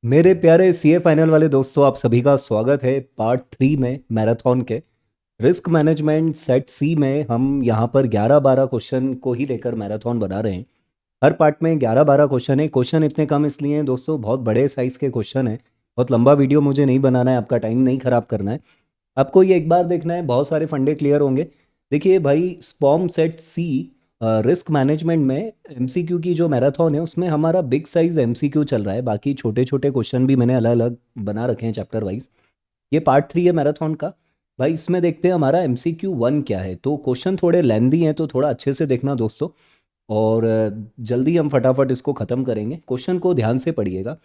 मेरे प्यारे CA final वाले दोस्तों, आप सभी का स्वागत है पार्ट 3 में मैराथन के रिस्क मैनेजमेंट सेट सी में। हम यहाँ पर 11-12 क्वेश्चन को ही लेकर मैराथन बना रहे हैं। हर पार्ट में 11-12 क्वेश्चन है। क्वेश्चन इतने कम इसलिए हैं दोस्तों, बहुत बड़े साइज के क्वेश्चन है। बहुत लंबा वीडियो मुझे नहीं बनाना है, आपका टाइम नहीं खराब करना है। आपको ये एक बार देखना है, बहुत सारे फंडे क्लियर होंगे। देखिए भाई, स्पॉम सेट सी रिस्क मैनेजमेंट में एमसीक्यू की जो मैराथन है उसमें हमारा बिग साइज एमसीक्यू चल रहा है। बाकी छोटे छोटे क्वेश्चन भी मैंने अलग अलग बना रखे हैं चैप्टर वाइज। ये पार्ट 3 है मैराथन का। भाई इसमें देखते हैं हमारा MCQ 1 क्या है। तो क्वेश्चन थोड़े लेंदी हैं, तो थोड़ा अच्छे से देखना दोस्तों। और जल्दी हम फटाफट इसको ख़त्म करेंगे। क्वेश्चन को ध्यान से पढ़िएगा।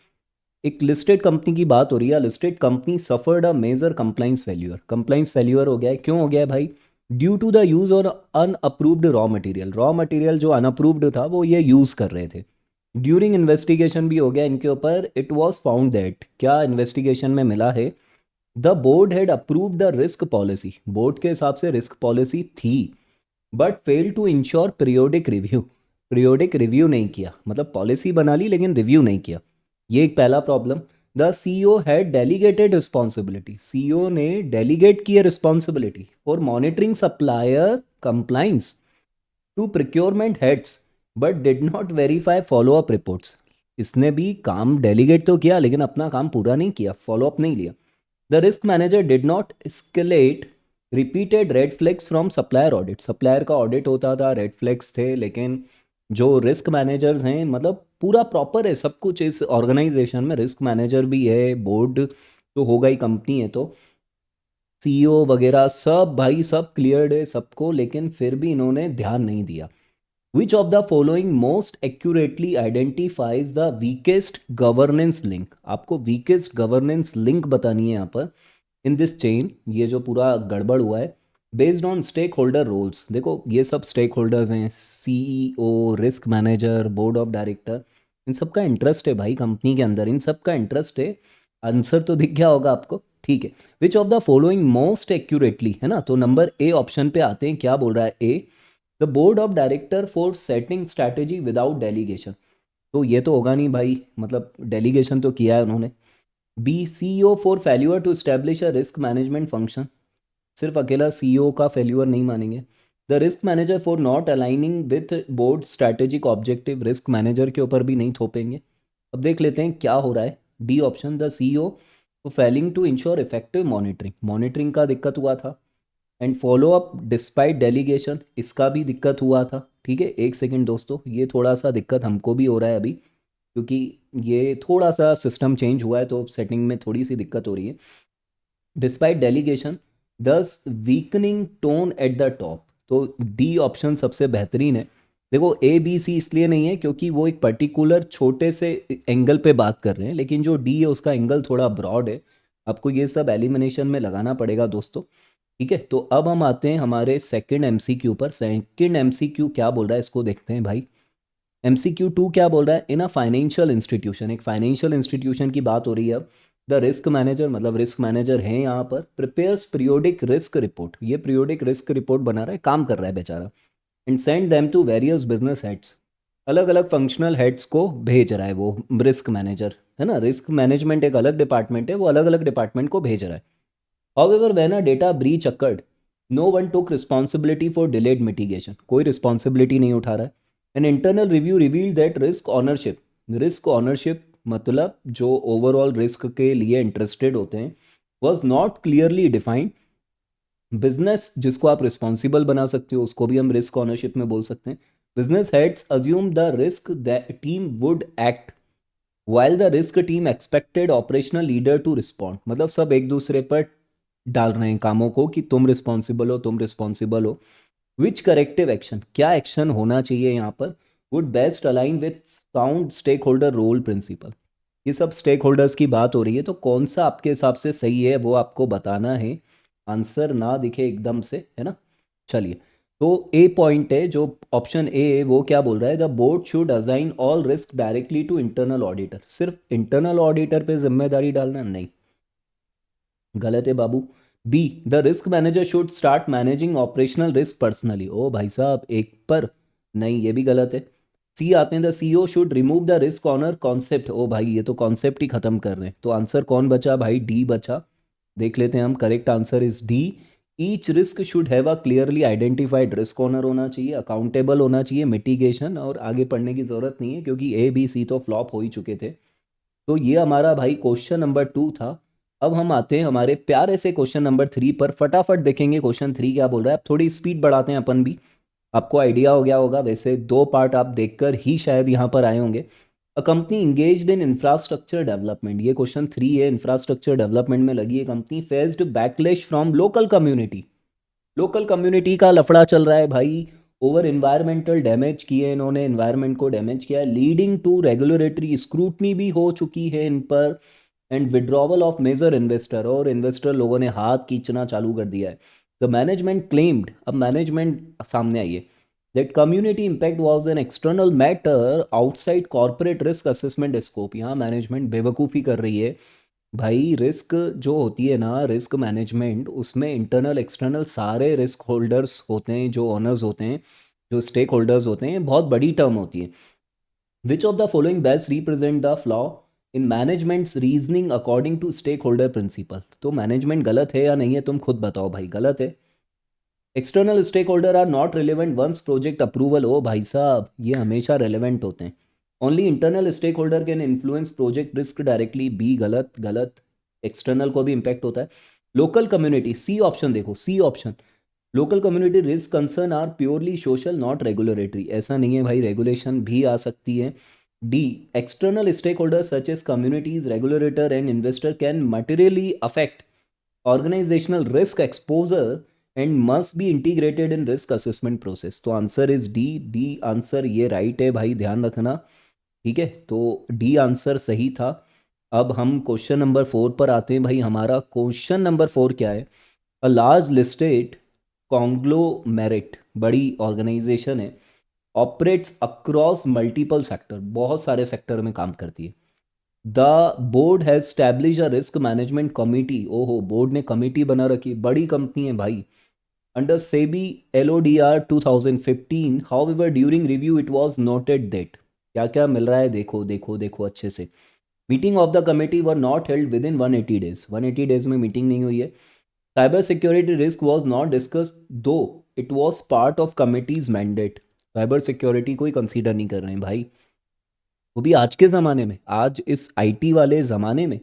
एक लिस्टेड कंपनी की बात हो रही है। Listed company suffered a major compliance failure. Compliance failure हो गया है, क्यों हो गया है भाई? ड्यू टू द यूज और unapproved raw material. Raw material जो अनअप्रूव्ड था वो ये यूज़ कर रहे थे। ड्यूरिंग इन्वेस्टिगेशन भी हो गया इनके ऊपर। इट वॉज फाउंड दैट, क्या इन्वेस्टिगेशन में मिला है, the board had approved the risk policy. Board के हिसाब से रिस्क पॉलिसी थी, but fail to ensure periodic review. Periodic review नहीं किया, मतलब पॉलिसी बना ली लेकिन रिव्यू नहीं किया। ये एक पहला problem. The CEO had delegated responsibility. CEO ने डेलीगेट की है responsibility for monitoring supplier compliance to procurement heads, but did not verify follow up reports. इसने भी काम डेलीगेट तो किया लेकिन अपना काम पूरा नहीं किया, फॉलो अप नहीं लिया। The risk manager did not escalate repeated red flags from supplier audit. Supplier का ऑडिट होता था, रेड फ्लैग्स थे, लेकिन जो रिस्क मैनेजर हैं, मतलब पूरा प्रॉपर है सब कुछ इस ऑर्गेनाइजेशन में। रिस्क मैनेजर भी है, बोर्ड तो होगा ही, कंपनी है तो सीईओ वगैरह सब भाई सब क्लियर्ड है सबको, लेकिन फिर भी इन्होंने ध्यान नहीं दिया। विच of the following most accurately identifies the weakest governance link. आपको वीकेस्ट गवर्नेंस लिंक बतानी है यहाँ पर इन दिस चेन। ये जो पूरा गड़बड़ हुआ है based on stake holder roles. देखो ये सब स्टेक होल्डर्स हैं, CEO, risk manager, board of director. इन सब का इंटरेस्ट है भाई कंपनी के अंदर, इन सब का इंटरेस्ट है। आंसर तो दिख गया होगा आपको, ठीक है। Which of the following most accurately, है ना। तो नंबर ए ऑप्शन पे आते हैं। क्या बोल रहा है A? The board of director for setting strategy without delegation. तो ये तो होगा नहीं भाई, मतलब डेलीगेशन तो किया है उन्होंने। B, CEO for failure to establish a risk management function. सिर्फ अकेला सीईओ का फेल्यूर नहीं मानेंगे। The risk manager for not aligning with board strategic objective. Risk manager के ऊपर भी नहीं थोपेंगे। अब देख लेते हैं क्या हो रहा है। D option, the CEO failing to ensure effective monitoring. Monitoring का दिक्कत हुआ था। And follow up despite delegation, इसका भी दिक्कत हुआ था। ठीक है, एक सेकंड दोस्तों, ये थोड़ा सा दिक्कत हमको भी हो रहा है अभी, क्योंकि ये थोड़ा सा सिस्टम चेंज हुआ है तो सेटिंग में थोड़ी सी दिक्कत हो रही है। डिस्पाइट डेलीगेशन, दस weakening tone at the top. तो डी ऑप्शन सबसे बेहतरीन है। देखो ए बी सी इसलिए नहीं है क्योंकि वो एक पर्टिकुलर छोटे से एंगल पे बात कर रहे हैं, लेकिन जो डी है उसका एंगल थोड़ा ब्रॉड है। आपको ये सब एलिमिनेशन में लगाना पड़ेगा दोस्तों। ठीक है, तो अब हम आते हैं हमारे सेकंड एमसीक्यू पर। सेकंड एमसीक्यू क्या बोल रहा है इसको देखते हैं भाई। MCQ 2 क्या बोल रहा है? इन अ फाइनेंशियल इंस्टीट्यूशन, एक फाइनेंशियल इंस्टीट्यूशन की बात हो रही है अब। द रिस्क मैनेजर, मतलब रिस्क मैनेजर है यहाँ पर, प्रिपेयर्स पीरियोडिक रिस्क रिपोर्ट। ये पीरियोडिक रिस्क रिपोर्ट बना रहा है, काम कर रहा है बेचारा। And send them to various business heads. अलग अलग फंक्शनल हेड्स को भेज रहा है वो रिस्क मैनेजर, है ना। रिस्क मैनेजमेंट एक अलग डिपार्टमेंट है, वो अलग अलग डिपार्टमेंट को भेज रहा है। However, when a data breach occurred, no one took responsibility for delayed mitigation. कोई responsibility नहीं उठा रहा है। An internal review revealed that risk ownership मतलब जो overall risk के लिए interested होते हैं, was not clearly defined. Business जिसको आप रिस्पॉन्सिबल बना सकते हो उसको भी हम रिस्क ऑनरशिप में बोल सकते हैं। Business heads assume the risk the team would act while the risk team expected operational leader to respond. मतलब सब एक दूसरे पर डाल रहे हैं कामों को कि तुम रिस्पॉन्सिबल हो, तुम रिस्पॉन्सिबल हो। विच करेक्टिव एक्शन, क्या एक्शन होना चाहिए यहाँ पर, would best align with sound stakeholder role principle. ये सब स्टेक होल्डर्स की बात हो रही है, तो कौन सा आपके हिसाब से सही है वो आपको बताना है। आंसर ना दिखे एकदम से, है ना। चलिए, तो ए पॉइंट है जो ऑप्शन ए है, वो क्या बोल रहा है? The board should assign all risk directly to internal auditor. सिर्फ इंटरनल ऑडिटर पे जिम्मेदारी डालना नहीं, गलत है बाबू। B, the risk manager should start managing operational risk personally. ओ भाई साहब, एक पर नहीं, ये भी गलत है। सी आते हैं, the CEO should remove the risk owner concept. ओ भाई ये तो कॉन्सेप्ट ही खत्म कर रहे हैं। तो आंसर कौन बचा भाई? डी बचा। देख लेते हैं हम, correct answer is D. Each risk should have a clearly identified risk owner होना चाहिए, अकाउंटेबल होना चाहिए, मिटिगेशन, और आगे पढ़ने की जरूरत नहीं है क्योंकि ए बी सी तो फ्लॉप हो ही चुके थे। तो ये हमारा भाई क्वेश्चन नंबर 2 था। अब हम आते हैं हमारे प्यारे से क्वेश्चन नंबर 3 पर। फटाफट देखेंगे क्वेश्चन 3 क्या बोल रहा है। अब थोड़ी स्पीड बढ़ाते हैं अपन भी। आपको आइडिया हो गया होगा, वैसे 2 पार्ट आप देखकर ही शायद यहाँ पर आए होंगे। A company engaged in infrastructure development, ये क्वेश्चन 3 है। इंफ्रास्ट्रक्चर डेवलपमेंट में लगी है company. Faced backlash from local community. Local community का लफड़ा चल रहा है भाई। ओवर इन्वायरमेंटल डैमेज किए इन्होंने, इन्वायरमेंट को डैमेज किया है, लीडिंग टू रेगुलेटरी स्क्रूटनी भी हो चुकी है इन पर, and withdrawal of major investor, और इन्वेस्टर लोगों ने हाथ खींचना चालू कर दिया है। द मैनेजमेंट क्लेम्ड, अब मैनेजमेंट सामने आई है, that community impact was an external matter outside corporate risk assessment scope. यहाँ मैनेजमेंट बेवकूफ़ी कर रही है भाई। रिस्क जो होती है ना, रिस्क मैनेजमेंट, उसमें इंटरनल एक्सटर्नल सारे रिस्क होल्डर्स होते हैं, जो ऑनर्स होते हैं, जो स्टेक होल्डर्स होते हैं, बहुत बड़ी टर्म होती है। Which of the following best represent the flaw in management's reasoning according to stakeholder principle. तो मैनेजमेंट गलत है या नहीं है, तुम खुद बताओ भाई। गलत है। External stake holder are not relevant once project approval. ओ भाई साहब ये हमेशा रेलेवेंट होते हैं। Only internal stake holder can influence project risk directly. B गलत, गलत। एक्सटर्नल को भी इम्पैक्ट होता है। लोकल कम्युनिटी, सी ऑप्शन देखो, C option, local community risk concern are purely social not regulatory. ऐसा नहीं है भाई, रेगुलेशन भी आ सकती है। D, external stake holder such as communities, regulator and investor can materially affect organizational risk exposure and must be integrated in risk assessment process। तो answer is D. D answer ये राइट है भाई, ध्यान रखना। ठीक है, तो डी आंसर सही था। अब हम क्वेश्चन नंबर 4 पर आते हैं भाई। हमारा क्वेश्चन नंबर 4 क्या है? अ लार्ज लिस्टेड कॉन्ग्लोमेरेट, बड़ी ऑर्गेनाइजेशन है, ऑपरेट्स अक्रॉस मल्टीपल सेक्टर, बहुत सारे सेक्टर में काम करती है। The board has establish a risk management committee. ओहो, बोर्ड ने कमिटी बना रखी, बड़ी कंपनी है भाई। Under SEBI LODR 2015, however during review it was noted that, क्या क्या मिल रहा है देखो देखो देखो अच्छे से। Meeting of the committee were not held within 180 days, 180 days में मीटिंग नहीं हुई है। Cyber security risk was not discussed though it was part of committee's mandate. Cyber security को ही कंसीडर नहीं कर रहे हैं भाई, वो भी आज के ज़माने में, आज इस IT वाले ज़माने में।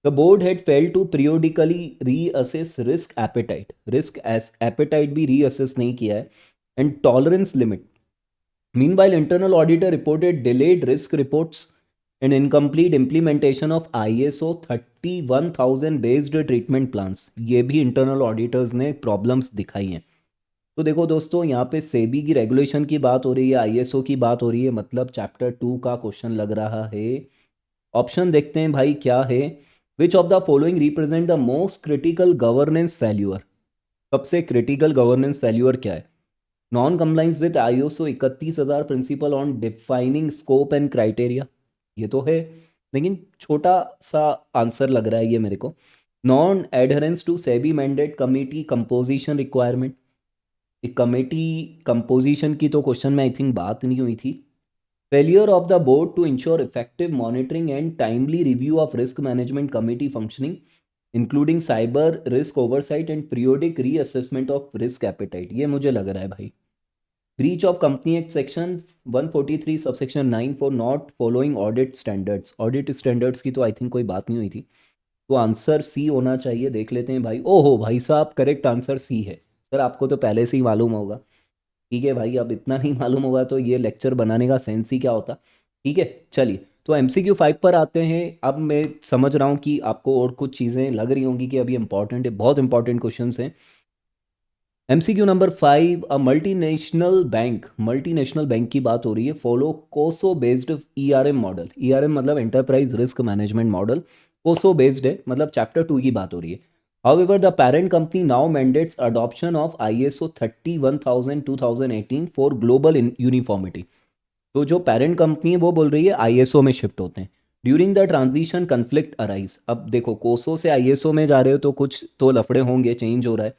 The board had fail to periodically reassess risk appetite, risk appetite भी रीअसेस नहीं किया है, and tolerance limit. Meanwhile internal auditor reported delayed risk reports and incomplete implementation of ISO 31000 based treatment plans. ये भी internal auditors ने problems दिखाई हैं। तो देखो दोस्तों, यहाँ पे सेबी की रेगुलेशन की बात हो रही है, ISO की बात हो रही है, मतलब चैप्टर 2 का क्वेश्चन लग रहा है। ऑप्शन देखते हैं भाई क्या है। Which of the following represent the most critical governance failure. सबसे क्रिटिकल गवर्नेंस फेल्यूअर क्या है? Non compliance with ISO 31,000 principal on defining scope and criteria, ये तो है, लेकिन छोटा सा आंसर लग रहा है ये मेरे को। Non adherence to SEBI mandate committee composition requirement, एक कमेटी कंपोजिशन की तो क्वेश्चन में आई थिंक बात नहीं हुई थी। Failure of the board to ensure effective monitoring and timely review of risk management committee functioning including cyber risk oversight and periodic reassessment of risk appetite, ये मुझे लग रहा है भाई। Breach of company act section 143 subsection 9 for not following audit standards, audit standards की तो I think कोई बात नहीं हुई थी। तो आंसर सी होना चाहिए, देख लेते हैं भाई। ओहो भाई साहब, करेक्ट आंसर सी है। सर आपको तो पहले से ही मालूम होगा। ठीक है भाई, अब इतना नहीं मालूम होगा तो ये लेक्चर बनाने का सेंस ही क्या होता। ठीक है, चलिए तो MCQ 5 पर आते हैं। अब मैं समझ रहा हूँ कि आपको और कुछ चीज़ें लग रही होंगी कि अभी इंपॉर्टेंट है, बहुत इंपॉर्टेंट क्वेश्चन हैं। MCQ number 5, a multinational bank की बात हो रही है, फॉलो कोसो बेस्ड ERM मॉडल। ERM मतलब एंटरप्राइज रिस्क मैनेजमेंट मॉडल, कोसो बेस्ड है, मतलब चैप्टर 2 की बात हो रही है। However, the parent company now mandates adoption of ISO 31000 2018 for global uniformity। तो जो पेरेंट कंपनी है वो बोल रही है ISO में शिफ्ट होते हैं। During the transition conflict arise, अब देखो कोसो से ISO में जा रहे हो तो कुछ तो लफड़े होंगे, चेंज हो रहा है।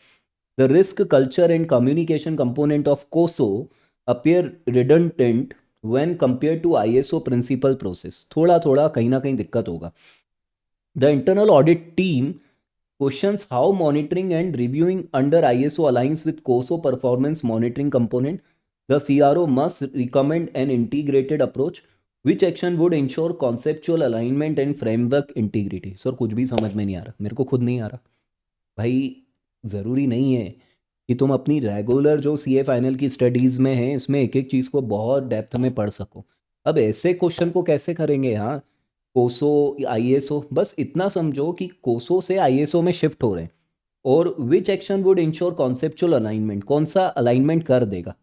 The risk culture and communication component of COSO appear redundant when compare to ISO principle process, थोड़ा थोड़ा कहीं ना कहीं दिक्कत होगा. The internal audit team questions how monitoring and reviewing under ISO aligns with COSO performance monitoring component. The CRO must recommend an integrated approach. Which action would ensure conceptual alignment and framework integrity. Sir कुछ भी समझ में नहीं आ रहा, मेरे को खुद नहीं आ रहा भाई. ज़रूरी नहीं है कि तुम अपनी रेगुलर जो सीए फाइनल की स्टडीज़ में है इसमें एक एक चीज़ को बहुत डेप्थ में पढ़ सको. अब ऐसे क्वेश्चन को कैसे करेंगे. हाँ, कोसो आईएसओ, बस इतना समझो कि कोसो से आईएसओ में शिफ्ट हो रहे हैं. और विच action would ensure conceptual alignment, कौन सा अलाइनमेंट कर देगा.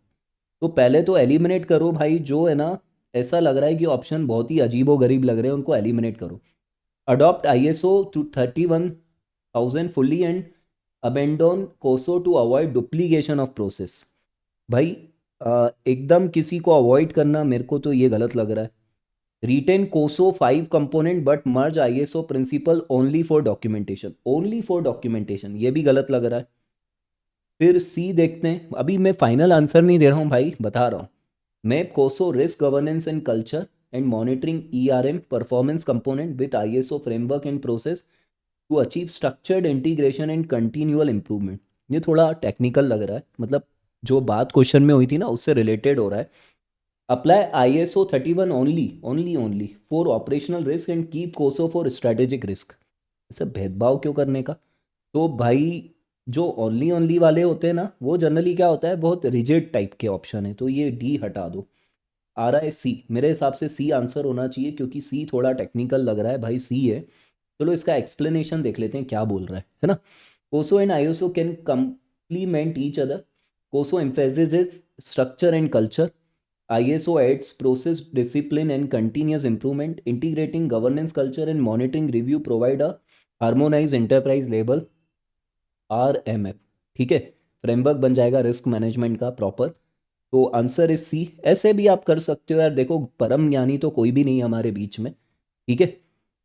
तो पहले तो एलिमिनेट करो भाई, जो है ना ऐसा लग रहा है कि ऑप्शन बहुत ही अजीबो गरीब लग रहे हैं उनको एलिमिनेट करो. Adopt ISO to 31,000 fully and abandon COSO to avoid duplication of process. भाई एकदम किसी को अवॉइड करना मेरे को तो ये गलत लग रहा है. Retain COSO 5 component but merge ISO principle only for documentation, only for documentation, ये भी गलत लग रहा है. फिर सी देखते हैं, अभी मैं फाइनल आंसर नहीं दे रहा हूँ भाई, बता रहा हूँ. Map COSO risk governance and culture and monitoring ERM performance component with ISO framework and process to achieve structured integration and continual improvement. ये थोड़ा टेक्निकल लग रहा है, मतलब जो बात क्वेश्चन में हुई थी ना उससे रिलेटेड हो रहा है. Apply ISO 31 only for operational risk and keep कोसो फॉर स्ट्रेटेजिक रिस्क. ऐसे भेदभाव क्यों करने का. तो भाई जो ओनली ओनली वाले होते हैं ना वो जनरली क्या होता है, बहुत रिजिड टाइप के ऑप्शन है, तो ये डी हटा दो. आ रहा है सी, मेरे हिसाब से सी आंसर होना चाहिए क्योंकि सी थोड़ा टेक्निकल लग रहा है भाई. सी है. चलो इसका एक्सप्लेनेशन देख लेते हैं क्या बोल रहा है ना. कोसो and ISO can complement each other. कोसो emphasizes structure and culture. ISO adds process discipline and continuous improvement. Integrating governance culture and monitoring review provide a harmonized enterprise level RMF. ठीक है, फ्रेमवर्क बन जाएगा रिस्क मैनेजमेंट का proper. तो answer is सी. ऐसे भी आप कर सकते हो यार, देखो परम ज्ञानी तो कोई भी नहीं है हमारे बीच में. ठीक है,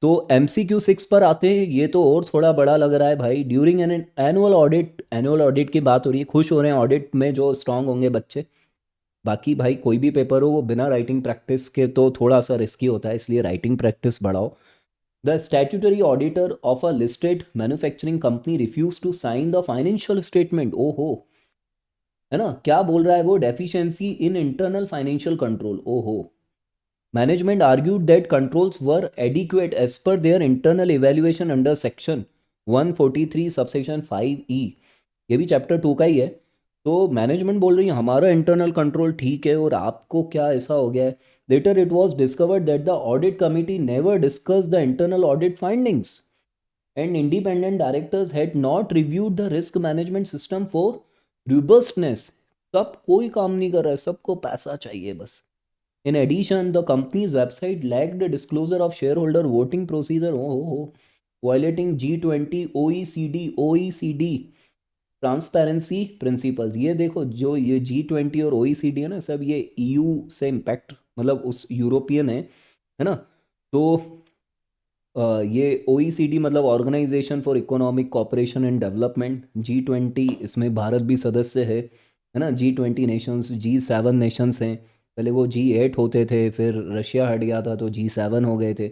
तो MCQ 6 पर आते हैं. ये तो और थोड़ा बड़ा लग रहा है भाई. During an annual audit, annual audit की बात हो रही है, खुश हो रहे हैं ऑडिट में जो स्ट्रांग होंगे बच्चे. बाकी भाई कोई भी पेपर हो वो बिना राइटिंग प्रैक्टिस के तो थोड़ा सा रिस्की होता है, इसलिए राइटिंग प्रैक्टिस बढ़ाओ. The statutory auditor of a listed manufacturing company refuse to sign the financial statement. ओहो, है ना, क्या बोल रहा है वो, deficiency in internal financial control. ओहो. Management argued that controls were adequate as per their internal evaluation under section 143 subsection 5E. ये भी चैप्टर 2 का ही है. तो मैनेजमेंट बोल रही है हमारा इंटरनल कंट्रोल ठीक है और आपको क्या ऐसा हो गया है. Later it was discovered that the audit committee never discuss the internal audit findings and independent directors had not reviewed the risk management system for robustness. सब कोई काम नहीं कर रहा है, सबको पैसा चाहिए बस. In addition, the company's website lacked a disclosure of shareholder voting procedure. Violating G20 OECD transparency principle. ये देखो जो ये G20 और OECD है ना, सब ये EU से इम्पैक्ट, मतलब उस यूरोपियन है ना. तो ये OECD मतलब organization for economic cooperation and development. G20 इसमें भारत भी सदस्य है ना. G20 नेशंस, G7 नेशंस हैं. पहले वो G8 होते थे, फिर रशिया हट गया था तो G7 हो गए थे.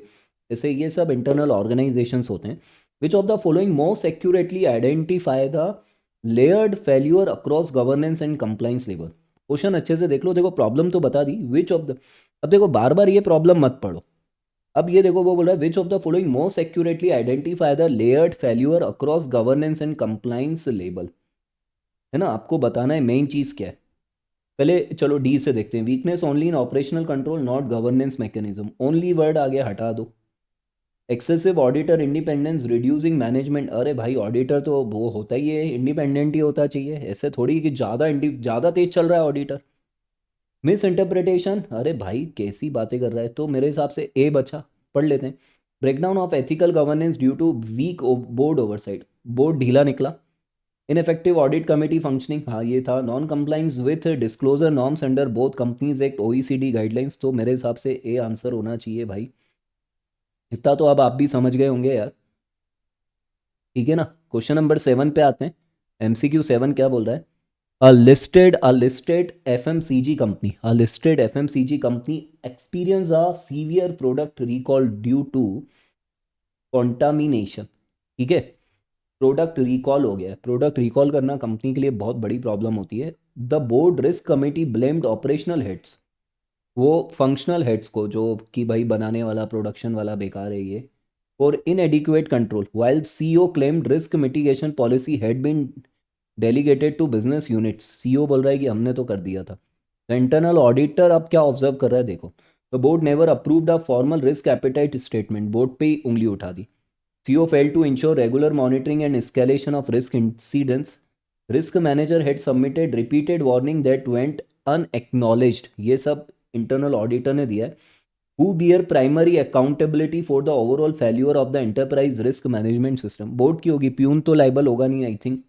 ऐसे ये सब इंटरनल ऑर्गेनाइजेशंस होते हैं. विच of the following most accurately identify the layered failure across governance and compliance level. Question अच्छे से देख लो, देखो प्रॉब्लम तो बता दी. विच ऑफ द, अब देखो बार बार ये प्रॉब्लम मत पढ़ो. अब ये देखो वो बोल रहा है which of the following most accurately identify the layered failure across governance and compliance level. है ना, आपको बताना है मेन चीज़ क्या है. पहले चलो डी से देखते हैं. Weakness only in operational control not governance mechanism. Only word आ गया, हटा दो. Excessive auditor independence reducing management. अरे भाई ऑडिटर तो वो होता ही है, इंडिपेंडेंट ही होता चाहिए, ऐसे थोड़ी कि ज़्यादा तेज चल रहा है ऑडिटर. मिस इंटरप्रिटेशन, अरे भाई कैसी बातें कर रहा है. तो मेरे हिसाब से ए बचा, पढ़ लेते हैं. Breakdown of ethical governance due to weak board oversight. Board ढीला निकला. इनफेक्टिव ऑडिट कमेटी फंक्शनिंग, हाँ ये था. Non compliance with disclosure norms under both companies act OECD guidelines. तो मेरे हिसाब से ए आंसर होना चाहिए भाई. इतना तो अब आप भी समझ गए होंगे यार. ठीक है ना. क्वेश्चन नंबर 7 पे आते हैं. MCQ 7 क्या बोल रहा है. A listed FMCG company, experience a severe product recall due to contamination. ठीक है, प्रोडक्ट रिकॉल हो गया है। प्रोडक्ट रिकॉल करना कंपनी के लिए बहुत बड़ी प्रॉब्लम होती है। The board risk committee blamed operational heads, वो फंक्शनल हेड्स को, जो कि भाई बनाने वाला प्रोडक्शन वाला बेकार है ये, और inadequate control, while CEO claimed risk mitigation policy had been delegated to business units. CEO बोल रहा है कि हमने तो कर दिया था। द इंटरनल ऑडिटर अब क्या ऑब्जर्व कर रहा है देखो। The board never approved a formal risk appetite statement, board पे ही उंगली उठा दी। CEO failed to ensure regular monitoring and escalation of risk incidents. Risk manager had submitted repeated warning that went unacknowledged. ये सब internal auditor ने दिया है। Who bear primary accountability for the overall failure of the enterprise risk management system? Board की होगी, peon तो liable होगा नहीं आई थिंक।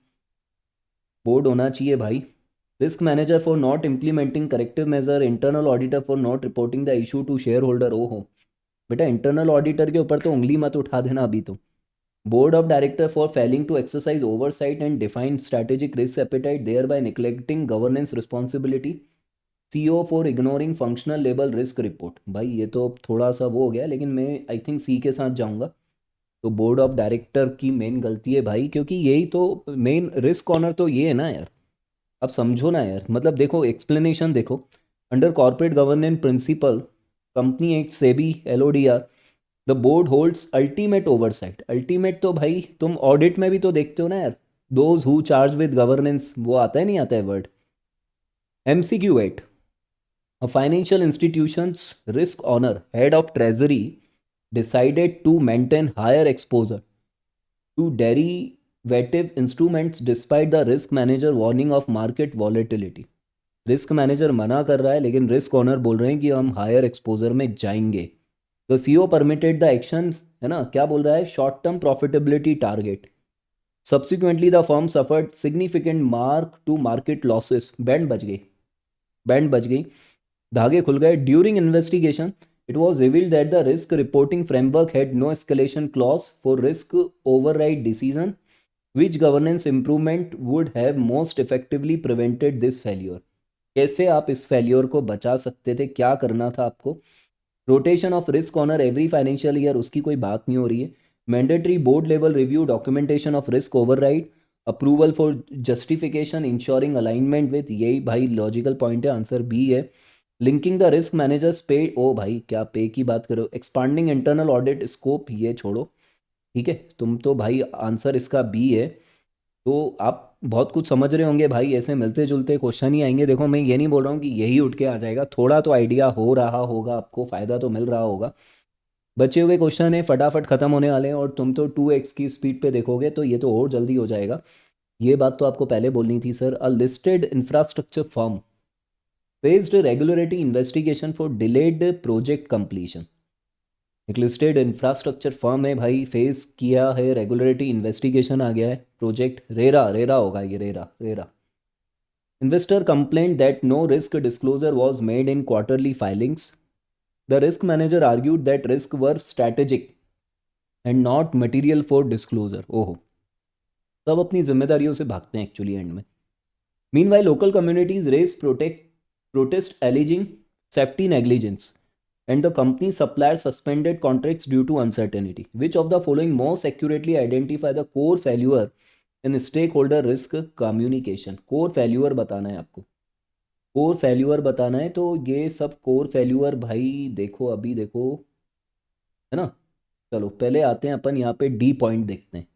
बोर्ड होना चाहिए भाई। Risk manager for not implementing corrective measure, internal auditor for not reporting the issue to share holder. ओ हो बेटा, इंटरनल ऑडिटर के ऊपर तो उंगली मत उठा देना अभी तो। Board of Director for failing to exercise oversight and define strategic risk appetite, thereby neglecting governance responsibility. CEO for ignoring functional level risk report। भाई ये तो थोड़ा सा वो हो गया, लेकिन मैं आई थिंक सी के साथ जाऊंगा। तो बोर्ड ऑफ डायरेक्टर की मेन गलती है भाई, क्योंकि यही तो मेन रिस्क ऑनर तो ये है ना यार। अब समझो ना यार, मतलब देखो एक्सप्लेनेशन देखो। Under corporate governance principle, company act, SEBI, LODR, the board holds ultimate oversight. Ultimate तो भाई तुम ऑडिट में भी तो देखते हो ना यार। Those who charge with governance, वो आता है नहीं आता है word. MCQ 8, a financial institution's risk owner, head of treasury, decided to maintain higher exposure to derivative instruments despite the risk manager warning of market volatility। Risk manager मना कर रहा है, लेकिन रिस्क ऑनर बोल रहे हैं कि हम हायर एक्सपोजर में जाएंगे। तो सीईओ परमिटेड द एक्शन, है ना, क्या बोल रहा है, short term profitability target. Subsequently the firm suffered significant mark to market losses. Band बज गई, बैंड बज गई, धागे खुल गए। During investigation it was revealed that the risk reporting framework had no escalation clause for risk override decision, which governance improvement would have most effectively prevented this failure. कैसे आप इस फेल्योर को बचा सकते थे, क्या करना था आपको। Rotation of risk owner every financial year, उसकी कोई बात नहीं हो रही है। Mandatory board level review, documentation of risk override, approval for justification, ensuring alignment with, यही भाई लॉजिकल पॉइंट है, आंसर बी है। Linking the risk managers pay, ओ भाई क्या पे की बात करो। एक्सपांडिंग इंटरनल ऑडिट स्कोप, ये छोड़ो, ठीक है, तुम तो भाई आंसर इसका बी है। तो आप बहुत कुछ समझ रहे होंगे भाई, ऐसे मिलते जुलते क्वेश्चन ही आएंगे। देखो मैं ये नहीं बोल रहा हूँ कि यही उठ के आ जाएगा, थोड़ा तो आइडिया हो रहा होगा आपको, फ़ायदा तो मिल रहा होगा। बचे हुए क्वेश्चन है फटाफट ख़त्म होने वाले हैं, और तुम तो 2x की स्पीड पे देखोगे तो ये तो और जल्दी हो जाएगा। ये बात तो आपको पहले बोलनी थी sir. A listed infrastructure firm faced regulatory investigation for delayed project completion. एक लिस्टेड इंफ्रास्ट्रक्चर फर्म है भाई, फेस किया है रेगुलेटरी इन्वेस्टिगेशन, आ गया है प्रोजेक्ट रेरा, रेरा होगा ये, RERA RERA. Investor complained that no risk disclosure was made in quarterly filings. The risk manager argued that risks were strategic and not material for disclosure. ओहो, सब अपनी जिम्मेदारियों से भागते हैं एक्चुअली एंड में। Meanwhile, local communities raised protest alleging safety negligence, and the company's suppliers suspended contracts due to uncertainty. Which of the following most accurately identify the core failure in stakeholder risk communication? Core failure बताना है आपको, core failure बताना है। तो ये सब core failure भाई देखो, अभी देखो, है ना। चलो पहले आते हैं अपन यहाँ पे डी पॉइंट देखते हैं।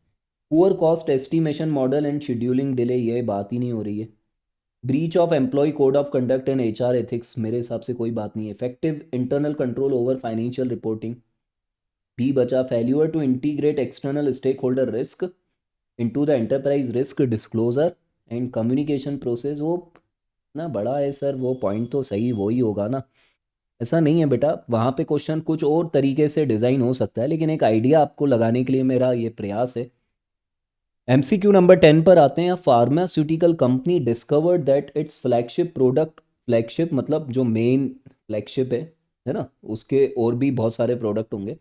Poor cost estimation model and scheduling delay, ये बात ही नहीं हो रही है। Breach of employ code of conduct and HR ethics, मेरे हिसाब से कोई बात नहीं है। Effective internal control over financial reporting, B बचा। Failure to integrate external stake holder risk into the enterprise risk disclosure and communication process, वो ना बड़ा है सर, वो पॉइंट तो सही वो ही होगा ना। ऐसा नहीं है बेटा, वहाँ पे क्वेश्चन कुछ और तरीके से डिज़ाइन हो सकता है, लेकिन एक आइडिया आपको लगाने के लिए मेरा ये प्रयास है। MCQ नंबर 10 पर आते हैं। Pharmaceutical company discovered that it's flagship product, flagship मतलब जो मेन फ्लैगशिप है ना, उसके और भी बहुत सारे प्रोडक्ट होंगे,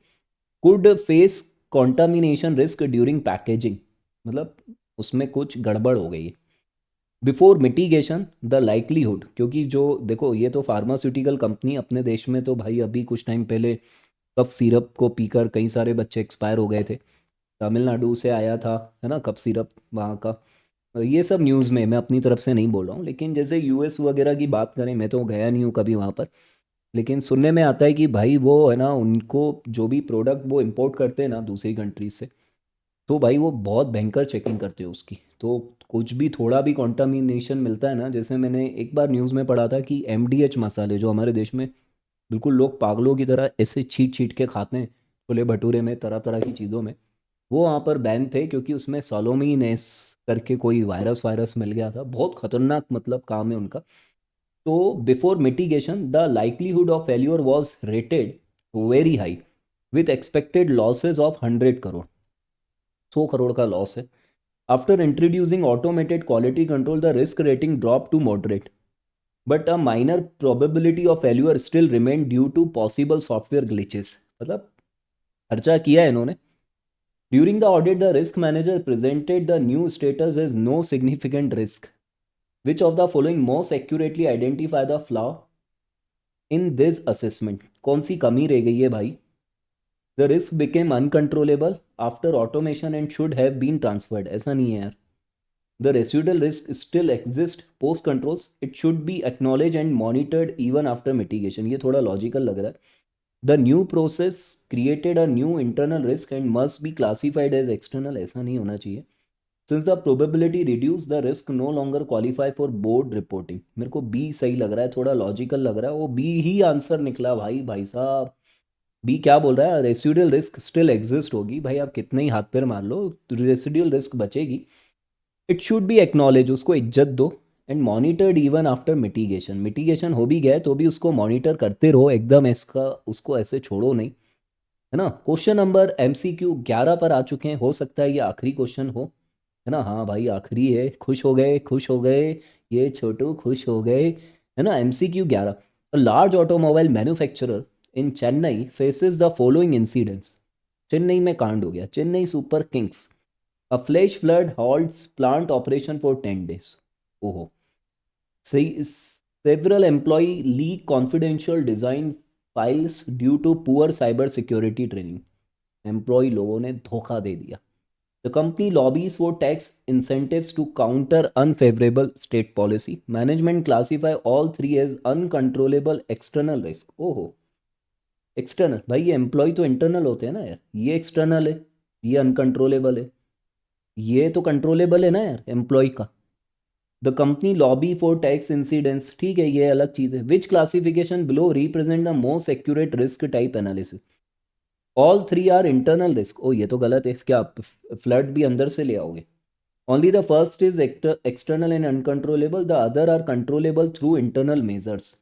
could face contamination risk during packaging, मतलब उसमें कुछ गड़बड़ हो गई। बिफोर मिटिगेशन द लाइकलीहुड, क्योंकि जो देखो ये तो फार्मास्यूटिकल कंपनी अपने देश में तो भाई अभी कुछ टाइम पहले कफ सिरप को पीकर कई सारे बच्चे एक्सपायर हो गए थे। तमिलनाडु से आया था, है ना, कफ सिरप वहाँ का। ये सब न्यूज़ में, मैं अपनी तरफ से नहीं बोल रहा हूँ, लेकिन जैसे यूएस वगैरह की बात करें, मैं तो गया नहीं हूँ कभी वहाँ पर, लेकिन सुनने में आता है कि भाई वो है ना, उनको जो भी प्रोडक्ट वो इंपोर्ट करते हैं ना दूसरी कंट्रीज से, तो भाई वो बहुत भयंकर चेकिंग करते हो उसकी। तो कुछ भी थोड़ा भी कॉन्टामिनेशन मिलता है ना, जैसे मैंने एक बार न्यूज़ में पढ़ा था कि एमडीएच मसाले जो हमारे देश में बिल्कुल लोग पागलों की तरह ऐसे छीट छीट के खाते हैं, छोले भटूरे में, तरह तरह की चीज़ों में, वो वहाँ पर बैन थे क्योंकि उसमें सोलोमिनेस करके कोई वायरस वायरस मिल गया था। बहुत खतरनाक मतलब काम है उनका। तो before mitigation the likelihood of failure was rated very high with expected losses of 100 crore. 100 crore का लॉस है। After introducing automated quality control the risk rating drop to moderate, but a minor probability of failure still remain due to possible software glitches. मतलब खर्चा किया है इन्होंने। During the audit the risk manager presented the new status as no significant risk. Which of the following most accurately identify the flaw in this assessment? कौन सी कमी रह गई है भाई? The risk became uncontrollable after automation and should have been transferred. ऐसा नहीं है यार। The residual risk still exist post controls, it should be acknowledge and monitored even after mitigation. ये थोड़ा लॉजिकल लग रहा है। The new process created a new internal risk and must be classified as external. ऐसा नहीं होना चाहिए। Since the probability reduce the risk no longer qualify for board reporting. मेरे को बी सही लग रहा है, थोड़ा लॉजिकल लग रहा है, वो बी ही आंसर निकला भाई। भाई साहब बी क्या बोल रहा है? रेसिडुअल रिस्क स्टिल एग्जिस्ट होगी भाई, आप कितने ही हाथ पैर मार लो, रेसिडुअल रिस्क बचेगी। इट शुड बी एक्नॉलेज, उसको इज्जत दो, and monitored even after mitigation. Mitigation हो भी गया तो भी उसको मॉनिटर करते रहो, एकदम इसका उसको ऐसे छोड़ो नहीं, है ना। क्वेश्चन नंबर MCQ 11 पर आ चुके हैं, हो सकता है ये आखिरी क्वेश्चन हो, है ना। हाँ भाई आखिरी है, खुश हो गए, खुश हो गए, ये छोटू खुश हो गए, है ना। MCQ 11। A large automobile manufacturer in Chennai faces the following incidents. Chennai में कांड हो गया, Chennai super Kings. A flash flood halts plant operation for 10 days। ओहो। Several employee leak confidential design files due to poor cyber security training। Employ लोगों ने धोखा दे दिया। The company lobbies for tax incentives to counter unfavorable state policy। Management classify all three as uncontrollable external risk। ओहो। External भाई, ये employ तो internal होते हैं ना यार, ये एक्सटर्नल है, ये अनकंट्रोलेबल है, ये तो कंट्रोलेबल है ना यार एम्प्लॉय का। The company lobby for tax incidents, ठीक है, ये अलग चीज़ है। Which classification below represent the most accurate risk type analysis? All three are internal risk. ओ ये तो गलत है, क्या फ्लड भी अंदर से ले आओगे? Only the first is external and uncontrollable, the other are controllable through internal measures.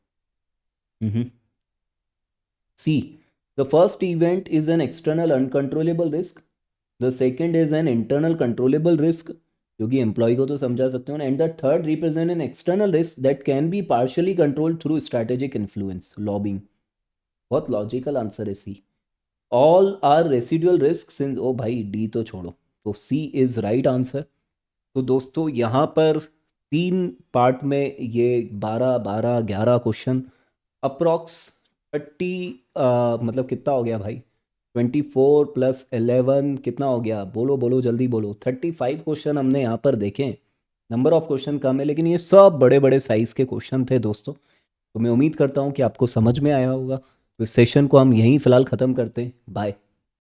C, the first event is an external uncontrollable risk, the second is an internal controllable risk, क्योंकि employ को तो समझा सकते हो ना, and the third represent an external risk that can be partially controlled through strategic influence, lobbying. बहुत logical answer है C. All are residual risk since, ओ भाई डी तो छोड़ो, तो सी इज राइट आंसर। तो दोस्तों यहाँ पर 3 पार्ट में ये 12 12 11 क्वेश्चन, अप्रॉक्स 30, मतलब कितना हो गया भाई? 24 + 11 कितना हो गया? बोलो बोलो जल्दी बोलो। 35 क्वेश्चन हमने यहाँ पर देखे हैं। नंबर ऑफ क्वेश्चन कम है, लेकिन ये सब बड़े बड़े साइज के क्वेश्चन थे दोस्तों। तो मैं उम्मीद करता हूँ कि आपको समझ में आया होगा। तो इस सेशन को हम यहीं फिलहाल ख़त्म करते हैं। बाय।